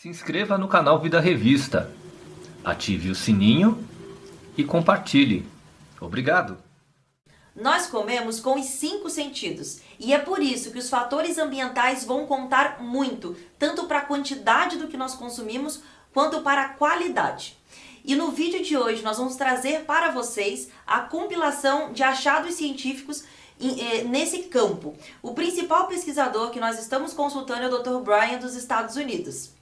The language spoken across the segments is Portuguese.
Se inscreva no canal Vida Revista, ative o sininho e compartilhe. Obrigado! Nós comemos com os 5 sentidos e é por isso que os fatores ambientais vão contar muito, tanto para a quantidade do que nós consumimos quanto para a qualidade. E no vídeo de hoje nós vamos trazer para vocês a compilação de achados científicos nesse campo. O principal pesquisador que nós estamos consultando é o Dr. Brian dos Estados Unidos.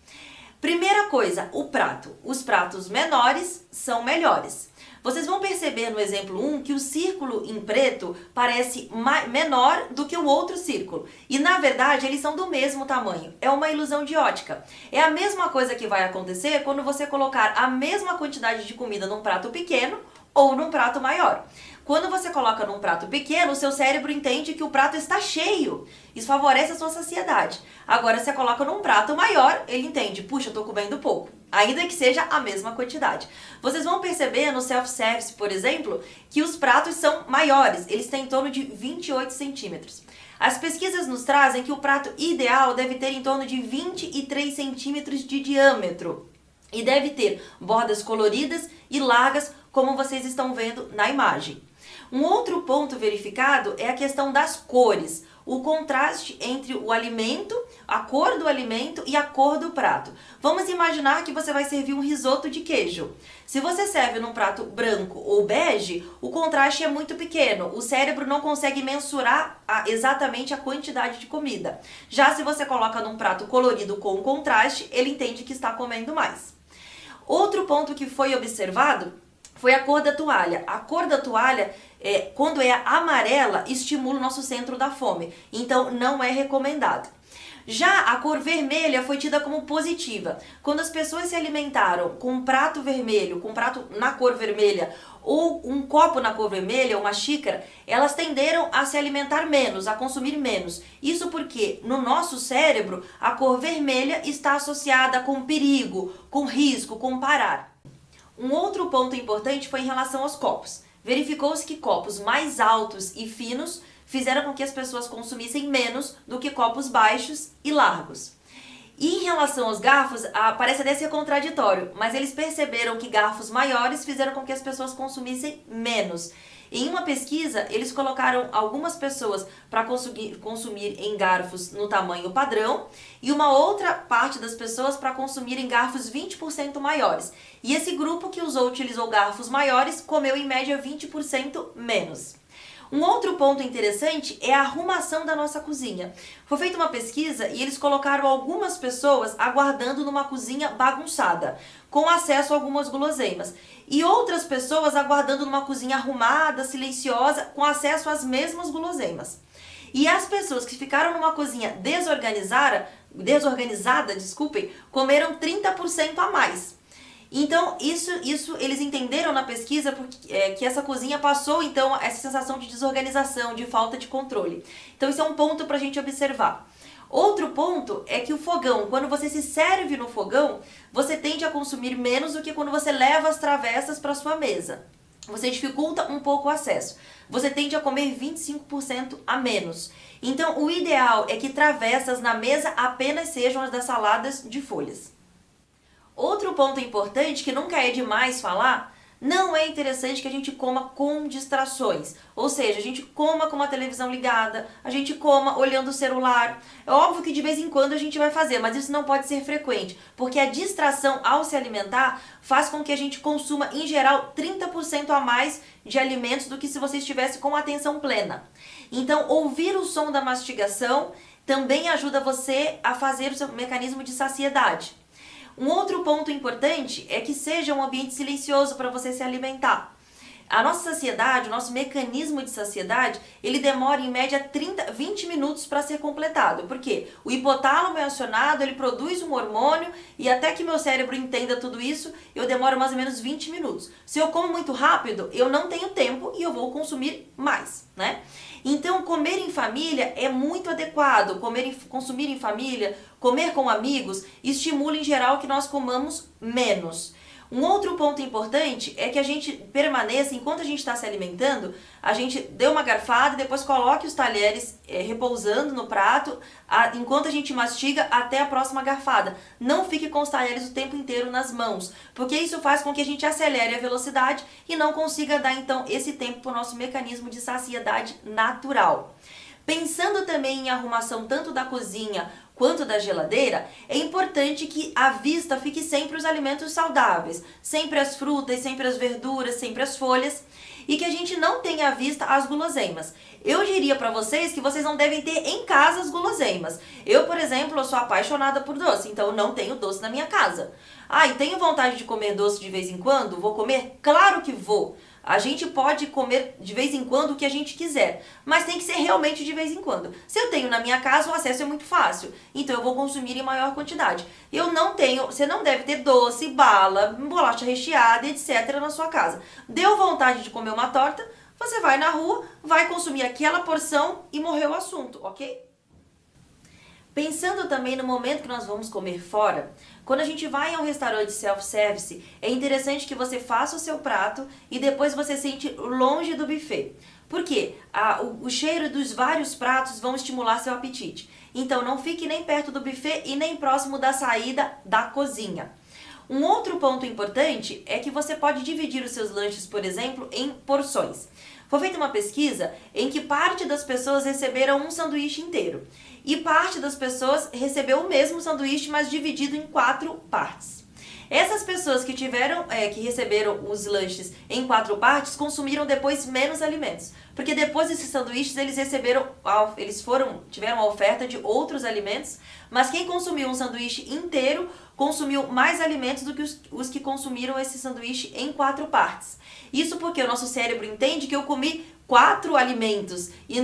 Primeira coisa, o prato. Os pratos menores são melhores. Vocês vão perceber no exemplo 1 que o círculo em preto parece menor do que o outro círculo. E na verdade eles são do mesmo tamanho. É uma ilusão de ótica. É a mesma coisa que vai acontecer quando você colocar a mesma quantidade de comida num prato pequeno ou num prato maior. Quando você coloca num prato pequeno, o seu cérebro entende que o prato está cheio. Isso favorece a sua saciedade. Agora, se você coloca num prato maior, ele entende, puxa, eu tô comendo pouco. Ainda que seja a mesma quantidade. Vocês vão perceber no self-service, por exemplo, que os pratos são maiores. Eles têm em torno de 28 centímetros. As pesquisas nos trazem que o prato ideal deve ter em torno de 23 centímetros de diâmetro. E deve ter bordas coloridas e largas, como vocês estão vendo na imagem. Um outro ponto verificado é a questão das cores, o contraste entre o alimento, a cor do alimento e a cor do prato. Vamos imaginar que você vai servir um risoto de queijo. Se você serve num prato branco ou bege, o contraste é muito pequeno, o cérebro não consegue mensurar exatamente a quantidade de comida. Já se você coloca num prato colorido com contraste, ele entende que está comendo mais. Outro ponto que foi observado foi a cor da toalha. A cor da toalha, quando é amarela, estimula o nosso centro da fome. Então, não é recomendado. Já a cor vermelha foi tida como positiva. Quando as pessoas se alimentaram com um prato vermelho, com um prato na cor vermelha, ou um copo na cor vermelha, uma xícara, elas tenderam a se alimentar menos, a consumir menos. Isso porque no nosso cérebro, a cor vermelha está associada com perigo, com risco, com parar. Um outro ponto importante foi em relação aos copos. Verificou-se que copos mais altos e finos fizeram com que as pessoas consumissem menos do que copos baixos e largos. E em relação aos garfos, parece até ser contraditório, mas eles perceberam que garfos maiores fizeram com que as pessoas consumissem menos. Em uma pesquisa, eles colocaram algumas pessoas para consumir em garfos no tamanho padrão e uma outra parte das pessoas para consumir em garfos 20% maiores. E esse grupo que utilizou garfos maiores comeu em média 20% menos. Um outro ponto interessante é a arrumação da nossa cozinha. Foi feita uma pesquisa e eles colocaram algumas pessoas aguardando numa cozinha bagunçada, com acesso a algumas guloseimas, e outras pessoas aguardando numa cozinha arrumada, silenciosa, com acesso às mesmas guloseimas. E as pessoas que ficaram numa cozinha desorganizada, comeram 30% a mais. Então, isso eles entenderam na pesquisa que essa cozinha passou, então, essa sensação de desorganização, de falta de controle. Então, isso é um ponto para a gente observar. Outro ponto é que o fogão, quando você se serve no fogão, você tende a consumir menos do que quando você leva as travessas para sua mesa. Você dificulta um pouco o acesso. Você tende a comer 25% a menos. Então, o ideal é que travessas na mesa apenas sejam as das saladas de folhas. Outro ponto importante, que nunca é demais falar, não é interessante que a gente coma com distrações. Ou seja, a gente coma com a televisão ligada, a gente coma olhando o celular. É óbvio que de vez em quando a gente vai fazer, mas isso não pode ser frequente, porque a distração ao se alimentar faz com que a gente consuma, em geral, 30% a mais de alimentos do que se você estivesse com atenção plena. Então, ouvir o som da mastigação também ajuda você a fazer o seu mecanismo de saciedade. Um outro ponto importante é que seja um ambiente silencioso para você se alimentar. A nossa saciedade, o nosso mecanismo de saciedade, ele demora em média 20 minutos para ser completado. Por quê? O hipotálamo é acionado, ele produz um hormônio e até que meu cérebro entenda tudo isso, eu demoro mais ou menos 20 minutos. Se eu como muito rápido, eu não tenho tempo e eu vou consumir mais, né? Então, comer em família é muito adequado. Consumir em família, comer com amigos, estimula em geral que nós comamos menos. Um outro ponto importante é que a gente permaneça, enquanto a gente está se alimentando, a gente dê uma garfada e depois coloque os talheres repousando no prato, enquanto a gente mastiga até a próxima garfada. Não fique com os talheres o tempo inteiro nas mãos, porque isso faz com que a gente acelere a velocidade e não consiga dar então esse tempo para o nosso mecanismo de saciedade natural. Pensando também em arrumação tanto da cozinha quanto da geladeira, é importante que à vista fique sempre os alimentos saudáveis, sempre as frutas, sempre as verduras, sempre as folhas, e que a gente não tenha à vista as guloseimas. Eu diria para vocês que vocês não devem ter em casa as guloseimas. Eu, por exemplo, eu sou apaixonada por doce, então eu não tenho doce na minha casa. E tenho vontade de comer doce de vez em quando? Vou comer? Claro que vou. A gente pode comer de vez em quando o que a gente quiser, mas tem que ser realmente de vez em quando. Se eu tenho na minha casa, o acesso é muito fácil, então eu vou consumir em maior quantidade. Eu não tenho, você não deve ter doce, bala, bolacha recheada, etc. na sua casa. Deu vontade de comer uma torta, você vai na rua, vai consumir aquela porção e morreu o assunto, ok? Pensando também no momento que nós vamos comer fora, quando a gente vai a um restaurante self-service, é interessante que você faça o seu prato e depois você sente longe do buffet. Por quê? O cheiro dos vários pratos vão estimular seu apetite. Então não fique nem perto do buffet e nem próximo da saída da cozinha. Um outro ponto importante é que você pode dividir os seus lanches, por exemplo, em porções. Foi feita uma pesquisa em que parte das pessoas receberam um sanduíche inteiro e parte das pessoas recebeu o mesmo sanduíche, mas dividido em 4 partes. Essas pessoas que receberam os lanches em 4 partes consumiram depois menos alimentos, porque depois desses sanduíches tiveram a oferta de outros alimentos, mas quem consumiu um sanduíche inteiro consumiu mais alimentos do que os que consumiram esse sanduíche em 4 partes. Isso porque o nosso cérebro entende que eu comi 4 alimentos e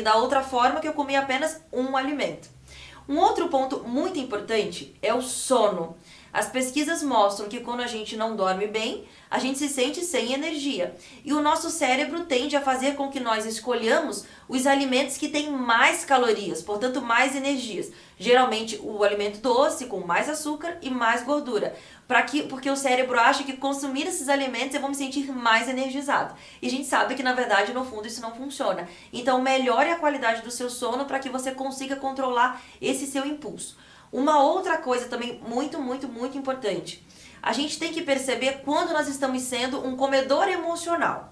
da outra forma que eu comi apenas um alimento. Um outro ponto muito importante é o sono. As pesquisas mostram que quando a gente não dorme bem, a gente se sente sem energia. E o nosso cérebro tende a fazer com que nós escolhamos os alimentos que têm mais calorias, portanto mais energias. Geralmente o alimento doce, com mais açúcar e mais gordura. Porque o cérebro acha que consumir esses alimentos eu vou me sentir mais energizado. E a gente sabe que na verdade no fundo isso não funciona. Então melhore a qualidade do seu sono para que você consiga controlar esse seu impulso. Uma outra coisa também muito, muito, muito importante. A gente tem que perceber quando nós estamos sendo um comedor emocional.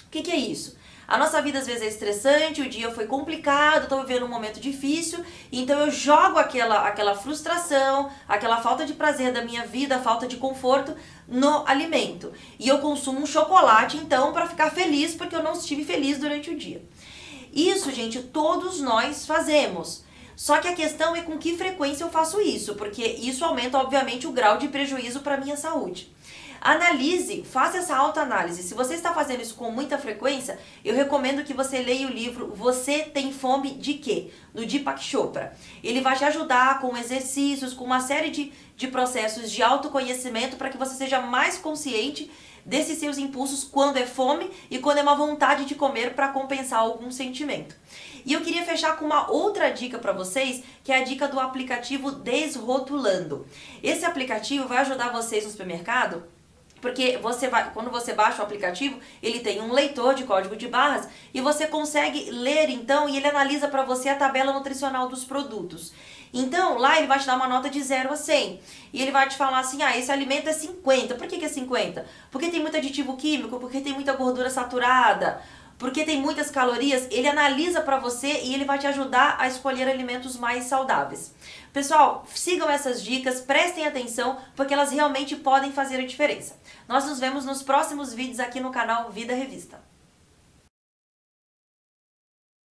O que é isso? A nossa vida às vezes é estressante, o dia foi complicado, estou vivendo um momento difícil, então eu jogo aquela frustração, aquela falta de prazer da minha vida, a falta de conforto no alimento. E eu consumo um chocolate então para ficar feliz porque eu não estive feliz durante o dia. Isso, gente, todos nós fazemos. Só que a questão é com que frequência eu faço isso, porque isso aumenta, obviamente, o grau de prejuízo para a minha saúde. Analise, faça essa autoanálise. Se você está fazendo isso com muita frequência, eu recomendo que você leia o livro Você Tem Fome de Quê? Do Deepak Chopra. Ele vai te ajudar com exercícios, com uma série de processos de autoconhecimento para que você seja mais consciente desses seus impulsos quando é fome e quando é uma vontade de comer para compensar algum sentimento. E eu queria fechar com uma outra dica para vocês, que é a dica do aplicativo Desrotulando. Esse aplicativo vai ajudar vocês no supermercado, porque quando você baixa o aplicativo, ele tem um leitor de código de barras e você consegue ler então e ele analisa para você a tabela nutricional dos produtos. Então, lá ele vai te dar uma nota de 0 a 100. E ele vai te falar assim, esse alimento é 50. Por que é 50? Porque tem muito aditivo químico, porque tem muita gordura saturada, porque tem muitas calorias. Ele analisa para você e ele vai te ajudar a escolher alimentos mais saudáveis. Pessoal, sigam essas dicas, prestem atenção, porque elas realmente podem fazer a diferença. Nós nos vemos nos próximos vídeos aqui no canal Vida Revista.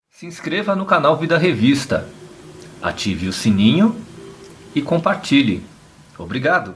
Se inscreva no canal Vida Revista, ative o sininho e compartilhe. Obrigado!